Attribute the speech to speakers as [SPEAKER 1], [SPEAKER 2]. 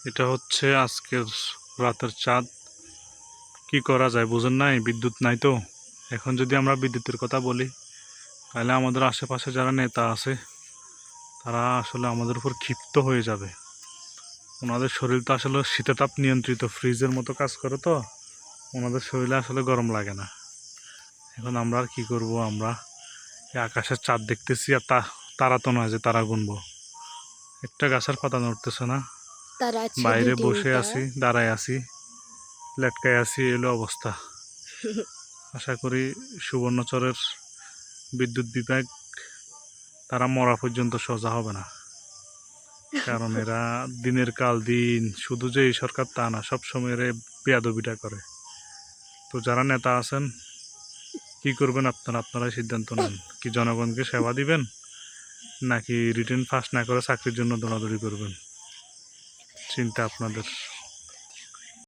[SPEAKER 1] এটা হচ্ছে আজকের রাতের চাঁদ। কি করা যায় বুঝেন নাই, বিদ্যুৎ নাই তো। এখন যদি আমরা বিদ্যুতের কথা বলি তাহলে আমাদের আশেপাশে যারা নেতা আছে তারা আসলে আমাদের উপর ক্ষিপ্ত হয়ে যাবে। ওনাদের শরীর তো আসলে শীতাতাপ নিয়ন্ত্রিত ফ্রিজের মতো কাজ করে, তো ওনাদের শরীরে আসলে গরম লাগে না। এখন আমরা আর কি করব? আমরা এই আকাশের চাঁদ দেখতেছি আর তারা তো নয় যে তারা গুনবো। একটা গাছের পাতা নড়তেছে না,
[SPEAKER 2] তার আছে দুই
[SPEAKER 1] বাইরে বসে
[SPEAKER 2] তিনটা।
[SPEAKER 1] আছি, দাঁড়ায় আছি, লেটকায় আছি, এলো অবস্থা। আশা করি সুবর্ণচরের বিদ্যুৎ বিভাগ তারা মরা পর্যন্ত সোজা হবে না, কারণ এরা দিনের কাল দিন শুধু যে এই সরকার তা না, সবসময় এরা বেয়াদবিটা করে। তো যারা নেতা আছেন কি করবেন আপনারাই সিদ্ধান্ত নেন। কি জনগণকে সেবা দিবেন নাকি রিটেন পাস না করে চাকরির জন্য দৌড়াদৌড়ি করবেন? চিন্তা আপনাদের।